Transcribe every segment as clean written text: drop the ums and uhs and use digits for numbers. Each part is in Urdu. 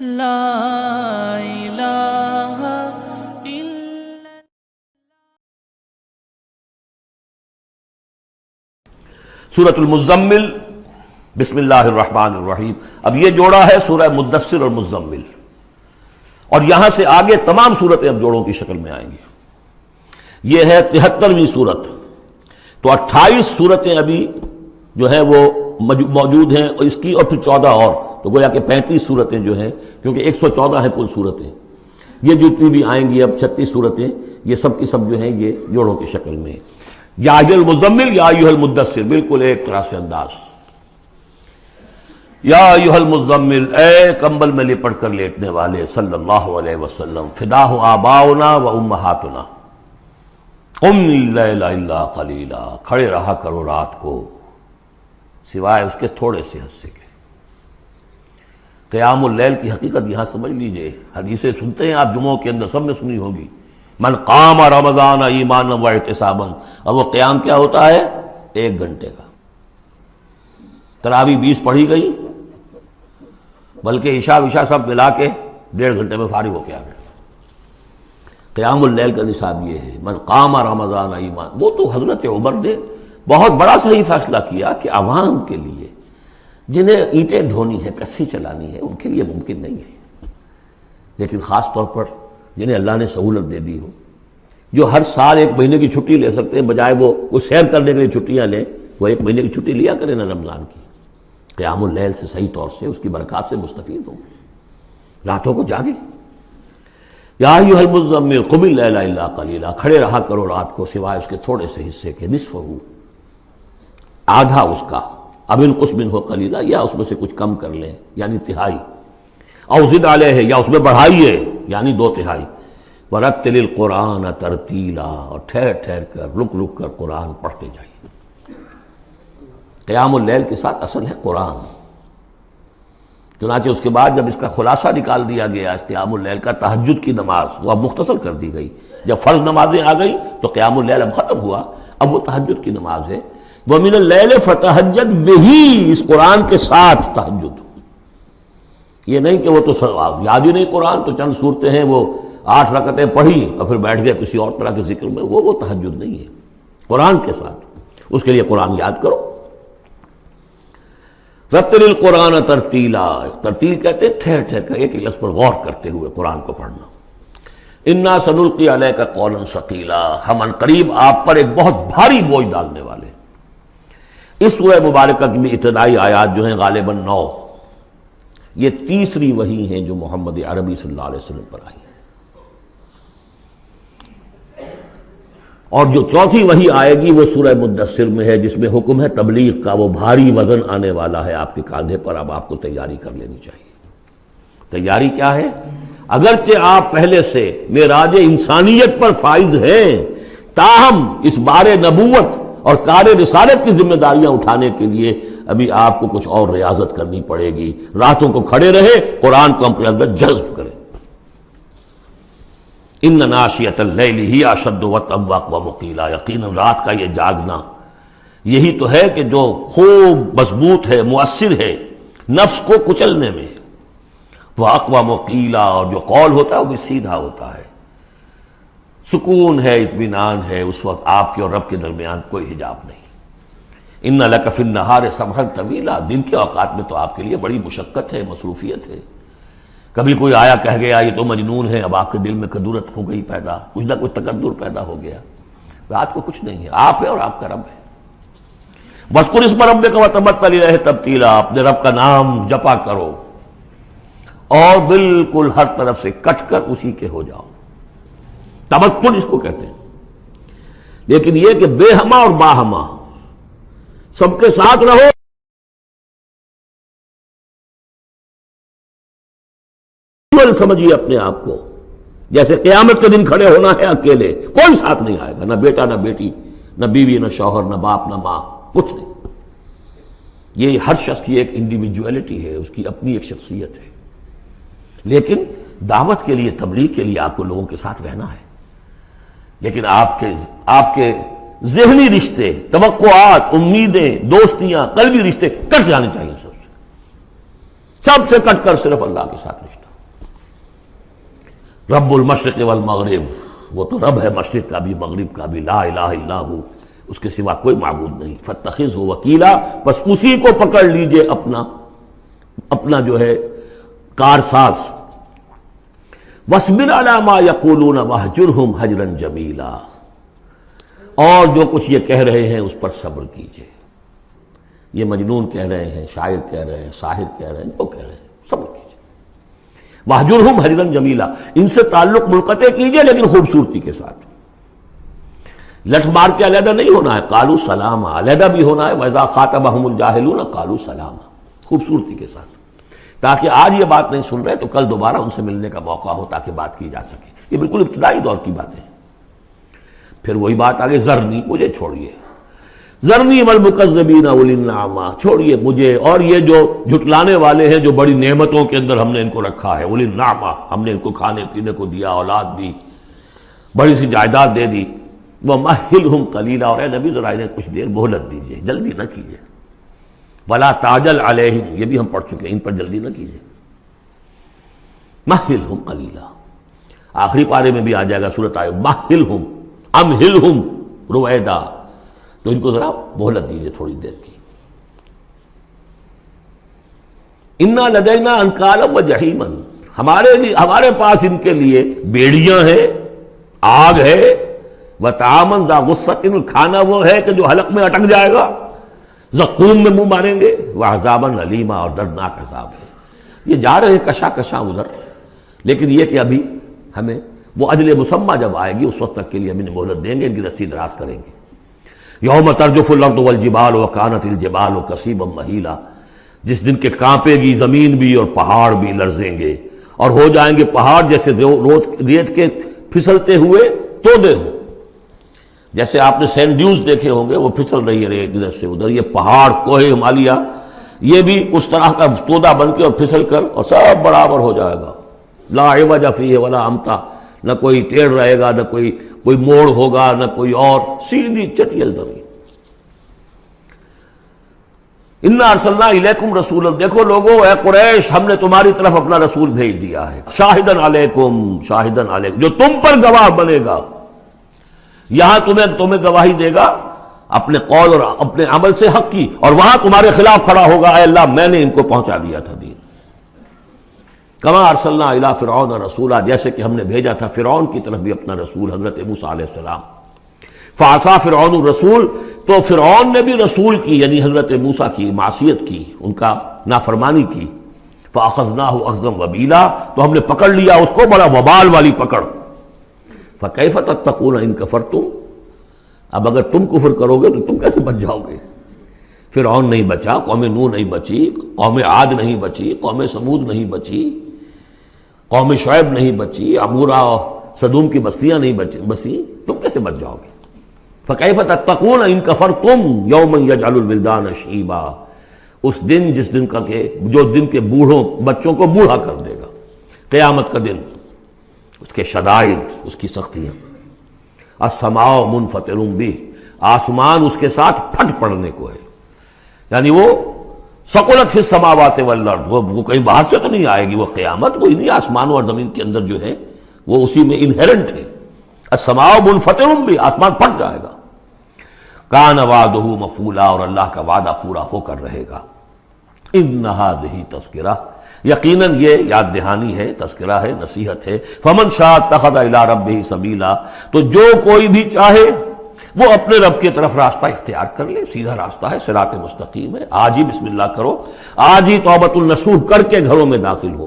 لا الہ الا سورۃ المزمل، بسم اللہ الرحمن الرحیم۔ اب یہ جوڑا ہے سورہ مدثر اور مزمل، اور یہاں سے آگے تمام صورتیں اب جوڑوں کی شکل میں آئیں گی۔ یہ ہے 73ویں صورت، تو 28 صورتیں ابھی جو ہے وہ موجود ہیں، اور اس کی اور پھر 14 اور، تو گویا کہ 35 صورتیں جو ہیں، کیونکہ 114 ہیں کل صورتیں۔ یہ جتنی بھی آئیں گی اب 36 صورتیں، یہ سب کی سب جو ہیں یہ جوڑوں کی شکل میں۔ یا ایھا المزمل یا ایھا المدثر، بالکل ایک طرح سے انداز۔ یا ایھا المزمل، اے کمبل میں لپٹ کر لیٹنے والے، صلی اللہ علیہ وسلم، فداہ آباؤنا و امہاتنا، قم اللیل الا قلیلا، کھڑے رہا کرو رات کو سوائے اس کے تھوڑے سے حصے کے۔ قیام اللیل کی حقیقت یہاں سمجھ لیجئے، حدیثیں سنتے ہیں آپ جمعوں کے اندر، سب نے سنی ہوگی، من قام رمضان ایمانا و احتسابا، اور وہ قیام کیا ہوتا ہے؟ 1 گھنٹے کا۔ تراویح 20 پڑھی گئی، بلکہ عشاء وشاء سب ملا کے 1.5 گھنٹے میں فارغ ہو کے آ گئے۔ قیام اللیل کا نصاب یہ ہے، من قام رمضان ایمان۔ وہ تو حضرت عمر نے بہت بڑا صحیح فیصلہ کیا کہ عوام کے لیے جنہیں اینٹیں ڈھونی ہے، کسی چلانی ہے، ان کے لیے ممکن نہیں ہے، لیکن خاص طور پر جنہیں اللہ نے سہولت دے دی ہو، جو ہر سال 1 مہینے کی چھٹی لے سکتے ہیں، بجائے وہ سیر کرنے کے لیے چھٹیاں لیں، وہ 1 مہینے کی چھٹی لیا کریں نا رمضان کی، قیام اللیل سے صحیح طور سے اس کی برکات سے مستفید ہوں، راتوں کو جاگیں۔ یا ایھا المزمل قم اللیل الا قلیلا، کھڑے رہا کرو رات کو سوائے اس کے تھوڑے سے حصے کے، نصفہ، آدھا اس کا، اب انقص منہ قلیلا، یا اس میں سے کچھ کم کر لیں یعنی تہائی، او زد علیہ، یا اس میں بڑھائیے یعنی 2/3۔ ورتل القرآن ترتیلا، اور ٹھہر ٹھہر کر رک رک کر قرآن پڑھتے جائیے۔ قیام اللیل کے ساتھ اصل ہے قرآن، چنانچہ اس کے بعد جب اس کا خلاصہ نکال دیا گیا اس قیام اللیل کا، تہجد کی نماز وہ اب مختصر کر دی گئی۔ جب فرض نمازیں آ گئی تو قیام اللیل اب ختم ہوا، اب وہ تہجد کی نماز ہے۔ وَمِنَ اللَّيْلِ فَتَہجد بِهِ، اس قرآن کے ساتھ تہجد۔ یہ نہیں کہ وہ تو یاد ہی نہیں قرآن، تو چند صورتیں ہیں وہ 8 رکعتیں پڑھی اور پھر بیٹھ گئے کسی اور طرح کے ذکر میں، وہ تہجد نہیں ہے، قرآن کے ساتھ۔ اس کے لیے قرآن یاد کرو۔ رتل القرآن ترتیلا، ترتیل کہتے ہیں ٹھہر ٹھہر کر ایک لفظ پر غور کرتے ہوئے قرآن کو پڑھنا۔ انا سنلقی علیک قولا ثقیلا، ہم عنقریب آپ پر ایک بہت بھاری بوجھ ڈالنے والے۔ اس سورہ مبارکہ کی بھی ابتدائی آیات جو ہیں غالباً 9، یہ تیسری وحی ہیں جو محمد عربی صلی اللہ علیہ وسلم پر آئی ہے، اور جو چوتھی وحی آئے گی وہ سورہ مدثر میں ہے، جس میں حکم ہے تبلیغ کا، وہ بھاری وزن آنے والا ہے آپ کے کاندھے پر، اب آپ کو تیاری کر لینی چاہیے۔ تیاری کیا ہے؟ اگرچہ آپ پہلے سے معراج انسانیت پر فائز ہیں، تاہم اس بار نبوت اور کار رسالت کی ذمہ داریاں اٹھانے کے لیے ابھی آپ کو کچھ اور ریاضت کرنی پڑے گی۔ راتوں کو کھڑے رہے، قرآن کو اپنے اندر جذب کریں۔ ان ناشیۃ اللیل ہی اشد وطئا واقوم قیلا، یقیناً رات کا یہ جاگنا یہی تو ہے کہ جو خوب مضبوط ہے، مؤثر ہے نفس کو کچلنے میں، وہ اقوام قیلا، اور جو قول ہوتا ہے وہ بھی سیدھا ہوتا ہے، سکون ہے، اطمینان ہے، اس وقت آپ کے اور رب کے درمیان کوئی حجاب نہیں۔ ان لک فی النہار سبحا طویلا، دن کے اوقات میں تو آپ کے لیے بڑی مشقت ہے، مصروفیت ہے۔ کبھی کوئی آیا کہہ گیا یہ تو مجنون ہے، اب آپ کے دل میں کدورت ہو گئی پیدا، کچھ نہ کچھ تکدر پیدا ہو گیا۔ رات کو کچھ نہیں ہے، آپ ہے اور آپ کا رب ہے۔ وَاذْكُرِ اسْمَ رَبِّكَ وَتَبَتَّلْ إِلَيْهِ تَبْتِيلًا، اپنے رب کا نام جپا کرو اور بالکل ہر طرف سے کٹ کر اسی کے ہو جاؤ۔ تبتل اس کو کہتے ہیں، لیکن یہ کہ بے ہما اور باہما سب کے ساتھ رہو۔ سمجھیے اپنے آپ کو جیسے قیامت کے دن کھڑے ہونا ہے اکیلے، کوئی ساتھ نہیں آئے گا، نہ بیٹا نہ بیٹی، نہ بیوی نہ شوہر، نہ باپ نہ ماں، کچھ نہیں۔ یہ ہر شخص کی ایک انڈیویجویلٹی ہے، اس کی اپنی ایک شخصیت ہے، لیکن دعوت کے لیے، تبلیغ کے لیے آپ کو لوگوں کے ساتھ رہنا ہے، لیکن آپ کے ذہنی رشتے، توقعات، امیدیں، دوستیاں، قلبی رشتے کٹ جانے چاہیے، سب سے کٹ کر صرف اللہ کے ساتھ رشتہ۔ رب المشرق والمغرب، وہ تو رب ہے مشرق کا بھی مغرب کا بھی، لا الہ الا ہو، اس کے سوا کوئی معبود نہیں، فاتخذہ وکیلا، بس اسی کو پکڑ لیجئے اپنا جو ہے کارساز، واصبر علی ما یقولون واہجرہم حجرا جمیلا، اور جو کچھ یہ کہہ رہے ہیں اس پر صبر کیجئے، یہ مجنون کہہ رہے ہیں، شاعر کہہ رہے ہیں، ساحر کہہ رہے ہیں، جو کہہ رہے ہیں صبر کیجئے، واہجرہم حجرا جمیلا، ان سے تعلق منقطع کیجئے لیکن خوبصورتی کے ساتھ، لٹ مار کے علیحدہ نہیں ہونا ہے، قالوا سلاما، علیحدہ بھی ہونا ہے، وَإِذَا خَاطَبَهُمُ الْجَاهِلُونَ قَالُوا سَلَامًا، خوبصورتی کے ساتھ، تاکہ آج یہ بات نہیں سن رہے تو کل دوبارہ ان سے ملنے کا موقع ہو تاکہ بات کی جا سکے۔ یہ بالکل ابتدائی دور کی باتیں ہیں۔ پھر وہی بات آگے، ذرنی، مجھے چھوڑیے، ذرنی والمکذبین اولی النعمہ، چھوڑیے مجھے اور یہ جو جھٹلانے والے ہیں جو بڑی نعمتوں کے اندر ہم نے ان کو رکھا ہے، اولی النعمہ، ہم نے ان کو کھانے پینے کو دیا، اولاد دی، بڑی سی جائیداد دے دی، وَمَهِّلْهُمْ قَلِيلًا، اور اے نبی ذرا انہیں کچھ دیر مہلت دیجیے، جلدی نہ کیجیے، وَلَا تَعْجَلْ عَلَيْهِمْ، یہ بھی ہم پڑھ چکے ہیں، ان پر جلدی نہ کیجیے، مَهِّلْهُمْ قَلِيلًا، آخری پارے میں بھی آ جائے گا سورۃ آئے، مَهِّلْهُمْ أَمْهِلْهُمْ رُوَیدًا، تو ان کو ذرا مہلت دیجیے تھوڑی دیر کی۔ اِنَّا لَدَيْنَا أَنْكَالًا وَجَحِيمًا، ہمارے پاس ان کے لیے بیڑیاں ہیں، آگ ہے، وَطَعَامًا ذَا غُصَّةٍ، کھانا وہ ہے کہ جو حلق میں اٹک جائے گا، زقوم میں منہ ماریں گے، وَعَذَابًا أَلِيمًا، اور دردناک عذاب ہے۔ یہ جا رہے ہیں کشا کشا ادھر، لیکن یہ کہ ابھی ہمیں وہ اجل مسمى جب آئے گی اس وقت تک کے لیے ہم انہیں مہلت دیں گے، ان کی رسی دراز کریں گے۔ یوم ترجف الارض والجبال وکانت الجبال کثیبا مہیلا، جس دن کے کانپے گی زمین بھی اور پہاڑ بھی لرزیں گے، اور ہو جائیں گے پہاڑ جیسے ریت کے پھسلتے ہوئے تودے ہوں، جیسے آپ نے سینڈ ڈیوز دیکھے ہوں گے وہ پھسل رہی ہے ریت ادھر سے ادھر، یہ پہاڑ کوہ ہمالیہ یہ بھی اس طرح کا تودا بن کے اور پھسل کر اور سب برابر ہو جائے گا، لا عوج فیہ ولا امتا، نہ کوئی ٹیڑھ رہے گا، نہ کوئی موڑ ہوگا، نہ کوئی اور، سیدھی چٹیل زمین۔ انا ارسلنا الیکم رسولا، دیکھو لوگوں، اے قریش، ہم نے تمہاری طرف اپنا رسول بھیج دیا ہے، شاہدن علیکم، شاہدن علیکم، جو تم پر گواہ بنے گا، یہاں تمہیں گواہی دے گا اپنے قول اور اپنے عمل سے حق کی، اور وہاں تمہارے خلاف کھڑا ہوگا، اے اللہ میں نے ان کو پہنچا دیا تھا دین۔ کما ارسلنا الی فرعون رسولا، جیسے کہ ہم نے بھیجا تھا فرعون کی طرف بھی اپنا رسول حضرت موسیٰ علیہ السلام، فعصا فرعون الرسول، تو فرعون نے بھی رسول کی یعنی حضرت موسیٰ کی معصیت کی، ان کا نافرمانی کی، فاخذناہ اخذا وبیلا، تو ہم نے پکڑ لیا اس کو بڑا وبال والی پکڑ، فکیف تتقون ان کفرتم، اب اگر تم کفر کرو گے تو تم کیسے بچ جاؤ گے؟ فرعون نہیں بچا، قوم نوح نہیں بچی، قوم عاد نہیں بچی، قوم سمود نہیں بچی، قوم شعیب نہیں بچی، عمورہ اور صدوم کی بستیاں نہیں بسی، تم کیسے بچ جاؤ گے؟ فَكَيْفَ تَتَّقُونَ إِن كَفَرْتُمْ يَوْمًا يَجْعَلُ الْوِلْدَانَ شِيبًا، اس دن جس دن کا کہ جو دن کے بوڑھوں بچوں کو بوڑھا کر دے گا، قیامت کا دن، اس کے شدائد، اس کی سختیاں، السماء منفطر بہ، آسمان اس کے ساتھ پھٹ پڑنے کو ہے، یعنی وہ ثقلت فی السماوات والارض، وہ کہیں باہر سے تو نہیں آئے گی، وہ قیامت وہ انہی آسمان اور زمین کے اندر جو ہے وہ اسی میں انہیرنٹ ہے، السماء منفطر بہ، آسمان پھٹ جائے گا، کان وعدہ مفعولا، اور اللہ کا وعدہ پورا ہو کر رہے گا، ان ھذہ تذکرہ، یقیناً یہ یاد دہانی ہے، تذکرہ ہے، نصیحت ہے، فمن شاء اتخذ الی ربہ سبیلا، تو جو کوئی بھی چاہے وہ اپنے رب کی طرف راستہ اختیار کر لے، سیدھا راستہ ہے، صراط مستقیم ہے، آج ہی بسم اللہ کرو، آج ہی توبۃ النصوح کر کے گھروں میں داخل ہو۔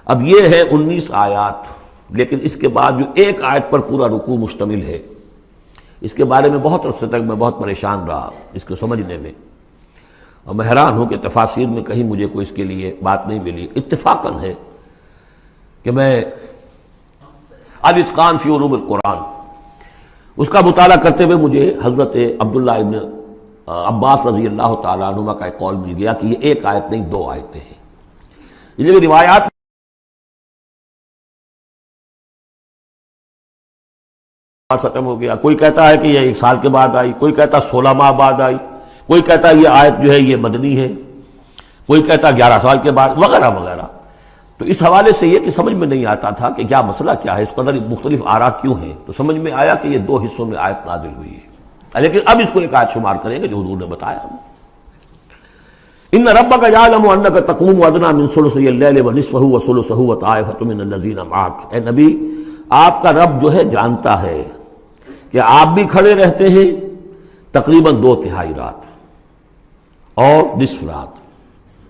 اب یہ ہے 19 آیات، لیکن اس کے بعد جو ایک آیت پر پورا رکوع مشتمل ہے، اس کے بارے میں بہت عرصے تک میں بہت پریشان رہا اس کو سمجھنے میں، اور میں حیران ہوں کہ تفاسیر میں کہیں مجھے کوئی اس کے لیے بات نہیں ملی۔ اتفاقاً ہے کہ میں الاتقان فی علوم القرآن اس کا مطالعہ کرتے ہوئے مجھے حضرت عبداللہ ابن عباس رضی اللہ تعالیٰ عنہما کا ایک قول مل گیا کہ یہ ایک آیت نہیں 2 آیتیں ہیں۔ یہ جو روایات ختم ہو گیا، کوئی کہتا ہے کہ یہ 1 سال کے بعد آئی، کوئی کہتا 16 ماہ بعد آئی، کوئی کہتا یہ آیت جو ہے یہ مدنی ہے، کوئی کہتا 11 سال کے بعد، وغیرہ وغیرہ۔ تو اس حوالے سے یہ کہ سمجھ میں نہیں آتا تھا کہ کیا مسئلہ کیا ہے، اس قدر مختلف آراء کیوں ہیں، تو سمجھ میں آیا کہ یہ دو حصوں میں آیت نازل ہوئی ہے، لیکن اب اس کو ایک آیت شمار کریں گے جو حضور نے بتایا ہمیں۔ ان ربک یعلم انک تقوم ادنی من ثلثی اللیل ونصفہ وثلثہ وطائفۃ من الذین معک، اے نبی آپ کا رب جو ہے جانتا ہے کہ آپ بھی کھڑے رہتے ہیں تقریباً 2/3 رات اور نصف رات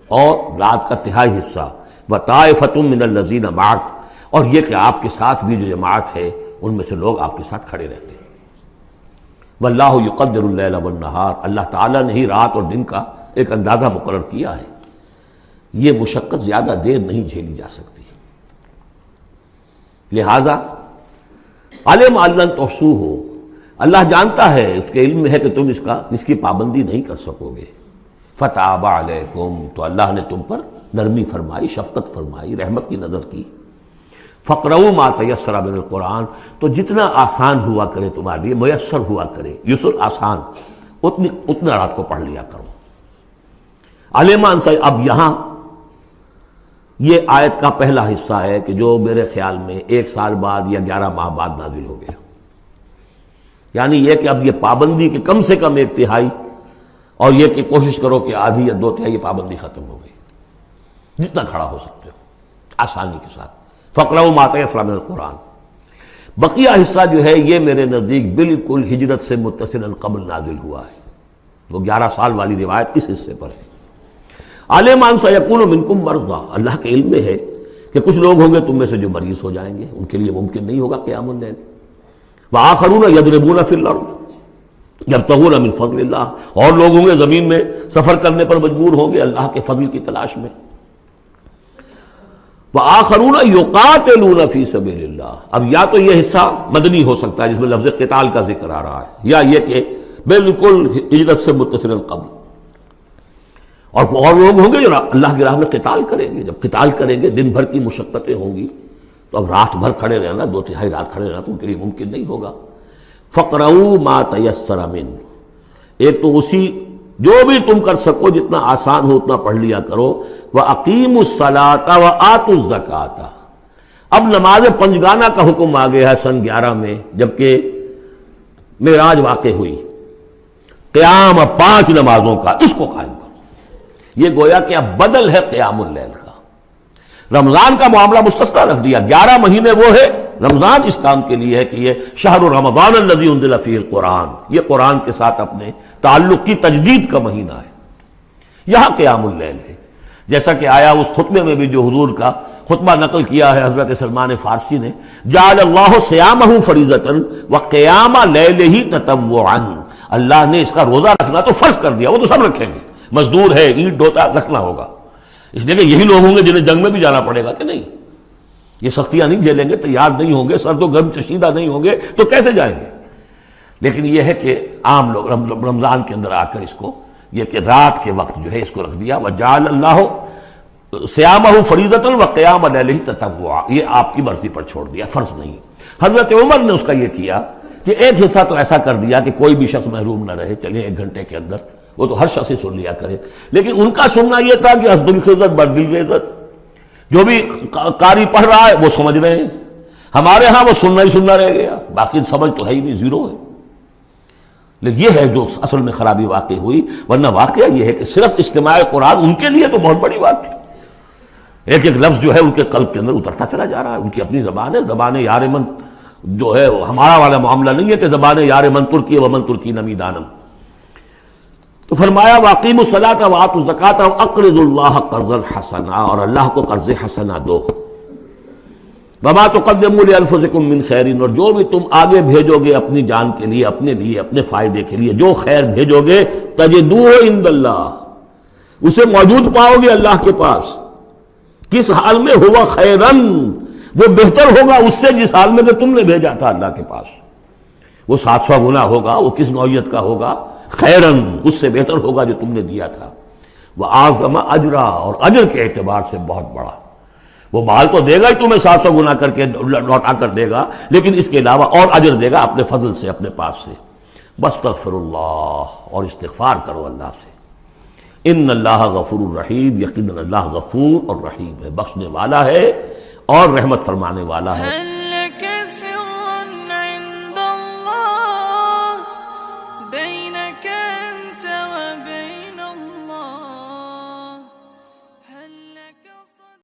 اور رات کا تہائی حصہ، وطائفۃ من الذین معک، اور یہ کہ آپ کے ساتھ بھی جو جماعت ہے ان میں سے لوگ آپ کے ساتھ کھڑے رہتے ہیں۔ واللہ یقدر اللیل والنہار، اللہ تعالیٰ نے ہی رات اور دن کا ایک اندازہ مقرر کیا ہے، یہ مشقت زیادہ دیر نہیں جھیلی جا سکتی، لہذا علم ان لن تحصوہ، اللہ جانتا ہے، اس کے علم میں ہے کہ تم اس کی پابندی نہیں کر سکو گے۔ فتاب علیکم، تو اللہ نے تم پر نرمی فرمائی، شفقت فرمائی، رحمت کی نظر کی۔ فقرؤوا ما تیسر من القرآن، تو جتنا آسان ہوا کرے تمہارے لیے، میسر ہوا کرے، یسر آسان، اتنا رات کو پڑھ لیا کرو۔ علمان سے اب یہاں یہ آیت کا پہلا حصہ ہے کہ جو میرے خیال میں 1 سال بعد یا 11 ماہ بعد نازل ہو گیا، یعنی یہ کہ اب یہ پابندی کہ کم سے کم 1/3، اور یہ کہ کوشش کرو کہ آدھی یا 2/3 یہ پابندی ختم ہو گئی، جتنا کھڑا ہو سکتے ہو آسانی کے ساتھ۔ فقرؤوا ما تیسر من القرآن، بقیہ حصہ جو ہے یہ میرے نزدیک بالکل ہجرت سے متصلا قبل نازل ہوا ہے، وہ 11 سال والی روایت اس حصے پر ہے۔ علم ان سیکون منکم مرضی، اللہ کے علم میں ہے کہ کچھ لوگ ہوں گے تم میں سے جو مریض ہو جائیں گے، ان کے لیے ممکن نہیں ہوگا قیام اللیل۔ وآخرون یضربون فی الارض یبتغون من فضل اللہ، اور لوگ ہوں گے زمین میں سفر کرنے پر مجبور ہوں گے اللہ کے فضل کی تلاش میں۔ وآخرون یقاتلون فی سبیل اللہ، اب یا تو یہ حصہ مدنی ہو سکتا ہے جس میں لفظ قتال کا ذکر آ رہا ہے، یا یہ کہ بالکل ہجرت سے متصل قبل، اور لوگ ہوں گے جو اللہ کی راہ میں قتال کریں گے۔ جب قتال کریں گے دن بھر کی مشقتیں ہوں گی، تو اب رات بھر کھڑے رہنا، 2/3 رات کھڑے رہنا تو ان کے لیے ممکن نہیں ہوگا۔ فقرؤوا ما تیسر من، ایک تو اسی جو بھی تم کر سکو، جتنا آسان ہو اتنا پڑھ لیا کرو۔ وَأَقِیمُوا الصَّلَاةَ وَآتُوا الزَّکَاةَ، اب نماز پنجگانہ کا حکم آ گیا ہے سن 11 میں، جبکہ معراج واقع ہوئی، قیام 5 نمازوں کا، اس کو قائم کرو۔ یہ گویا کہ اب بدل ہے قیام اللیل کا۔ رمضان کا معاملہ مستثنیٰ رکھ دیا، 11 مہینے وہ ہے، رمضان اس کام کے لیے ہے کہ یہ شہر رمضان الذی انزل فیہ القرآن، یہ قرآن کے ساتھ اپنے تعلق کی تجدید کا مہینہ ہے، یہاں قیام اللیل ہے۔ جیسا کہ آیا اس خطبے میں بھی جو حضور کا خطبہ نقل کیا ہے حضرت سلمان فارسی نے، جعل اللہ صیامہ فریضۃ وقیام لیلہ تطوعا، اللہ نے اس کا روزہ رکھنا تو فرض کر دیا، وہ تو سب رکھیں گے، مزدور ہے، اینٹ ڈھوتا رکھنا ہوگا، اس لیے کہ یہی لوگ ہوں گے جنہیں جنگ میں بھی جانا پڑے گا کہ نہیں، یہ سختیاں نہیں جھیلیں گے، تیار نہیں ہوں گے، سرد و گرم چشیدہ نہیں ہوں گے تو کیسے جائیں گے۔ لیکن یہ ہے کہ عام لوگ رمضان کے اندر آ کر اس کو، یہ کہ رات کے وقت جو ہے اس کو رکھ دیا، وجعل اللہ صیامہ فریضۃ وقیام لیلہ تطوعا، یہ آپ کی مرضی پر چھوڑ دیا، فرض نہیں۔ حضرت عمر نے اس کا یہ کیا کہ ایک حصہ تو ایسا کر دیا کہ کوئی بھی شخص محروم نہ رہے، چلیں 1 گھنٹے کے اندر وہ تو ہر شخص ہی سن لیا کرے، لیکن ان کا سننا یہ تھا کہ حسب الخزت بردل عزت، جو بھی قاری پڑھ رہا ہے وہ سمجھ رہے ہیں، ہمارے ہاں وہ سننا ہی سننا رہ گیا، باقی سمجھ تو ہے ہی نہیں، زیرو ہے۔ لیکن یہ ہے جو اصل میں خرابی واقع ہوئی، ورنہ واقعہ یہ ہے کہ صرف استماع قرآن ان کے لیے تو بہت بڑی بات تھی، ایک ایک لفظ جو ہے ان کے قلب کے اندر اترتا چلا جا رہا ہے، ان کی اپنی زبان ہے، زبان یار من جو ہے ہمارا والا معاملہ نہیں ہے کہ زبان یار من ترکی ومن ترکی نمی دانم۔ تو فرمایا واقیموا الصلاۃ وآتوا الزکاۃ واقرضوا اللہ قرضا حسنا، اور اللہ کو قرض حسنا دو۔ وما تقدموا لانفسکم من خیر، اور جو بھی تم آگے بھیجو گے اپنی جان کے لیے، اپنے فائدے کے لیے، جو خیر بھیجو گے تجدوہ عند اللہ، اسے موجود پاؤ گے اللہ کے پاس، کس حال میں؟ ہوا خیرن، وہ بہتر ہوگا اس سے جس حال میں کہ تم نے بھیجا تھا اللہ کے پاس، وہ 700 گنا ہوگا، وہ کس نوعیت کا ہوگا؟ خیرن، اس سے بہتر ہوگا جو تم نے دیا تھا۔ وَأَعْظَمَ أَجْرًا، اور اجر کے اعتبار سے بہت بڑا، وہ مال تو دے گا ہی تمہیں 700 گنا کر کے لوٹا کر دے گا، لیکن اس کے علاوہ اور اجر دے گا اپنے فضل سے، اپنے پاس سے۔ بستغفر اللہ، اور استغفار کرو اللہ سے۔ ان اللہ غفور الرحیم، یقیناً اللہ غفور اور رحیم ہے، بخشنے والا ہے اور رحمت فرمانے والا ہے۔